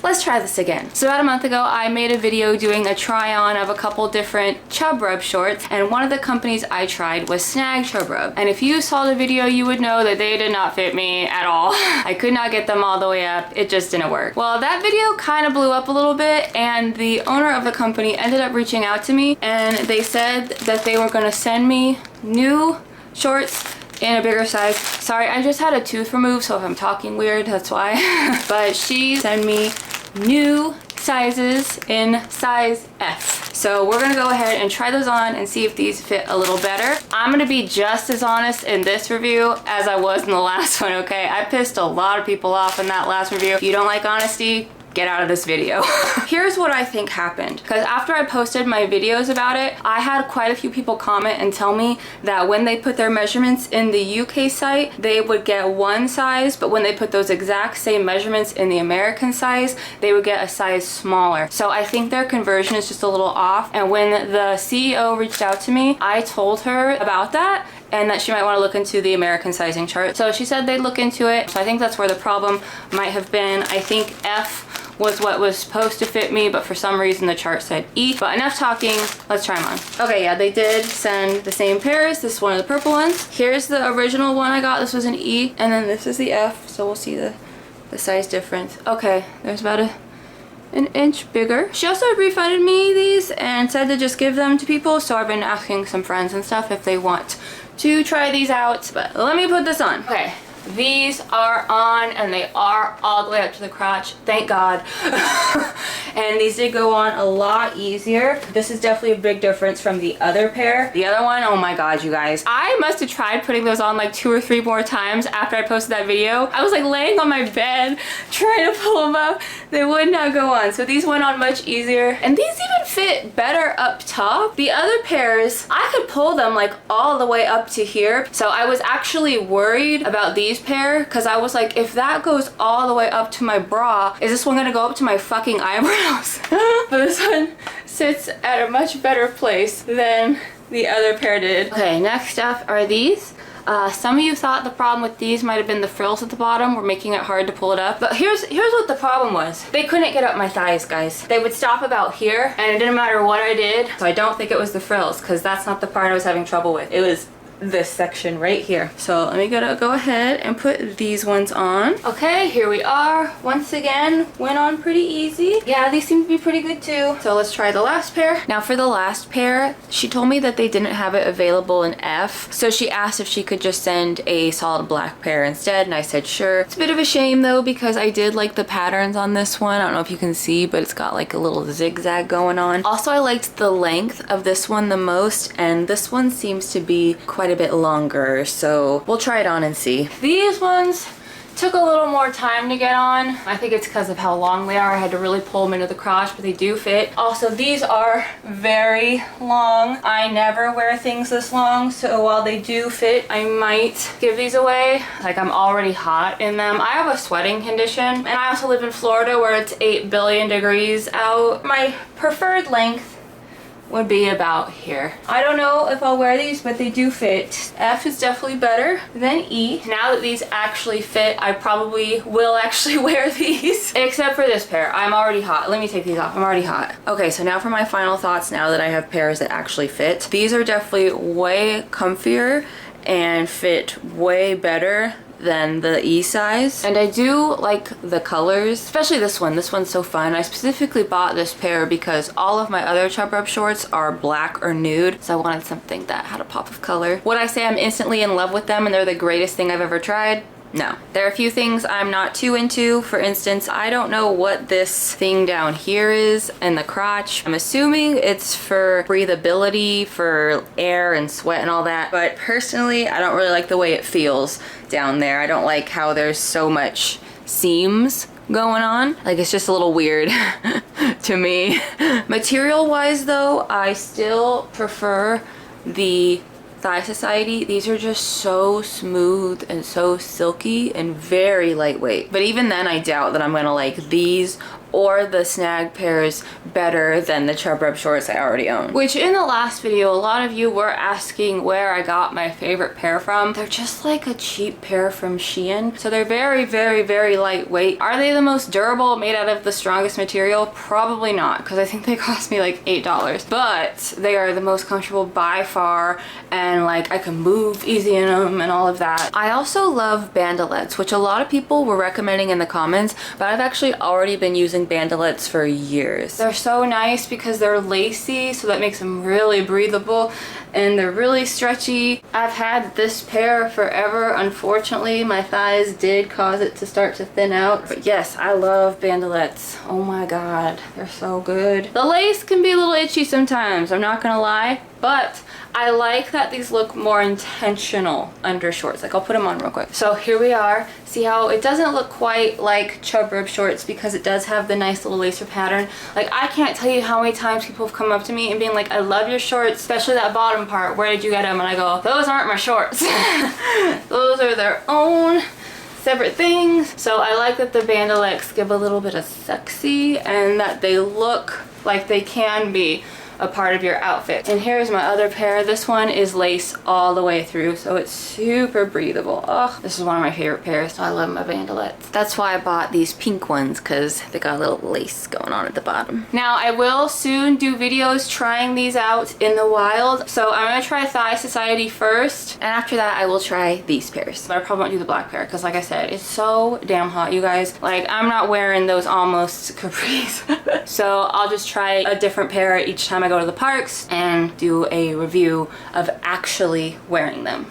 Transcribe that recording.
let's try this again. So about a month ago, I made a video doing a try on of a couple different Chub Rub shorts, and one of the companies I tried was Snag Chub Rub. And if you saw the video, you would know that they did not fit me at all. I could not get them all the way up. It just didn't work. Well, that video kind of blew up a little bit, and the owner of the company ended up reaching out to me, and they said that they were gonna send me new shorts in a bigger size. Sorry, I just had a tooth removed, so if I'm talking weird, that's why. But she sent me new sizes in size F. So we're gonna go ahead and try those on and see if these fit a little better. I'm gonna be just as honest in this review as I was in the last one, okay? I pissed a lot of people off in that last review. If you don't like honesty, get out of this video. Here's what I think happened, because after I posted my videos about it, I had quite a few people comment and tell me that when they put their measurements in the UK site, they would get one size, but when they put those exact same measurements in the American size, they would get a size smaller. So I think their conversion is just a little off, and when the CEO reached out to me, I told her about that and that she might want to look into the American sizing chart. So she said they'd look into it. So I think that's where the problem might have been. I think F was what was supposed to fit me, but for some reason the chart said E. But enough talking, let's try them on. Okay, yeah, they did send the same pairs. This is one of the purple ones. Here's the original one I got. This was an E, and then this is the F, so we'll see the size difference. Okay, there's about an inch bigger. She also refunded me these and said to just give them to people, so I've been asking some friends and stuff if they want to try these out. But let me put this on. Okay. These are on, and they are all the way up to the crotch, thank God. And these did go on a lot easier. This is definitely a big difference from the other pair. The other one, oh my God, you guys. I must have tried putting those on like 2 or 3 more times after I posted that video. I was like laying on my bed trying to pull them up. They would not go on. So these went on much easier. And these even fit better up top. The other pairs, I could pull them like all the way up to here. So I was actually worried about these pair, because I was like, if that goes all the way up to my bra, is this one gonna go up to my fucking eyebrows? But this one sits at a much better place than the other pair did. Okay, next up are these. Some of you thought the problem with these might have been the frills at the bottom were making it hard to pull it up. But here's what the problem was. They couldn't get up my thighs, guys. They would stop about here, and it didn't matter what I did. So I don't think it was the frills, because that's not the part I was having trouble with. It was this section right here. So let me go ahead and put these ones on. Okay, here we are. Once again, went on pretty easy. Yeah, these seem to be pretty good too. So let's try the last pair. Now for the last pair, she told me that they didn't have it available in F. So she asked if she could just send a solid black pair instead, and I said sure. It's a bit of a shame though, because I did like the patterns on this one. I don't know if you can see, but it's got like a little zigzag going on. Also, I liked the length of this one the most, and this one seems to be quite a bit longer, so we'll try it on and see. These ones took a little more time to get on. I think it's because of how long they are. I had to really pull them into the crotch, but they do fit. Also, these are very long. I never wear things this long, so while they do fit, I might give these away. Like, I'm already hot in them. I have a sweating condition, and I also live in Florida where it's 8 billion degrees out. My preferred length would be about here. I don't know if I'll wear these, but they do fit. F is definitely better than E. Now that these actually fit, I probably will actually wear these. Except for this pair. I'm already hot. Let me take these off. I'm already hot. Okay, so now for my final thoughts now that I have pairs that actually fit. These are definitely way comfier and fit way better than the E size, and I do like the colors, especially this one. This one's so fun. I specifically bought this pair because all of my other Chub Rub shorts are black or nude, so I wanted something that had a pop of color. Would I say I'm instantly in love with them and they're the greatest thing I've ever tried? No. There are a few things I'm not too into. For instance, I don't know what this thing down here is in the crotch. I'm assuming it's for breathability, for air and sweat and all that, but personally, I don't really like the way it feels down there. I don't like how there's so much seams going on. Like, it's just a little weird to me. Material wise though, I still prefer the Thigh Society. These are just so smooth and so silky and very lightweight. But even then, I doubt that I'm gonna like these or the Snag pairs better than the Chub Rub shorts I already own. Which in the last video, a lot of you were asking where I got my favorite pair from. They're just like a cheap pair from Shein. So they're very, very, very lightweight. Are they the most durable, made out of the strongest material? Probably not, because I think they cost me like $8. But they are the most comfortable by far, and like I can move easy in them and all of that. I also love bandalettes, which a lot of people were recommending in the comments, but I've actually already been using bandalettes for years. They're so nice because they're lacy, so that makes them really breathable, and they're really stretchy. I've had this pair forever. Unfortunately, my thighs did cause it to start to thin out. But yes, I love bandalettes. Oh my god, they're so good. The lace can be a little itchy sometimes, I'm not gonna lie, but I like that these look more intentional under shorts. Like, I'll put them on real quick. So here we are. See how it doesn't look quite like Chub Rub shorts because it does have the nice little lacer pattern. Like, I can't tell you how many times people have come up to me and being like, I love your shorts, especially that bottom part. Where did you get them? And I go, those aren't my shorts. Those are their own separate things. So I like that the bandalettes give a little bit of sexy and that they look like they can be a part of your outfit. And here's my other pair. This one is lace all the way through, so it's super breathable. Oh, this is one of my favorite pairs. I love my bandalettes. That's why I bought these pink ones, because they got a little lace going on at the bottom. Now, I will soon do videos trying these out in the wild. So I'm gonna try Thigh Society first, and after that I will try these pairs. But I probably won't do the black pair, because like I said, it's so damn hot, you guys. Like, I'm not wearing those almost capris. So I'll just try a different pair each time I go to the parks and do a review of actually wearing them.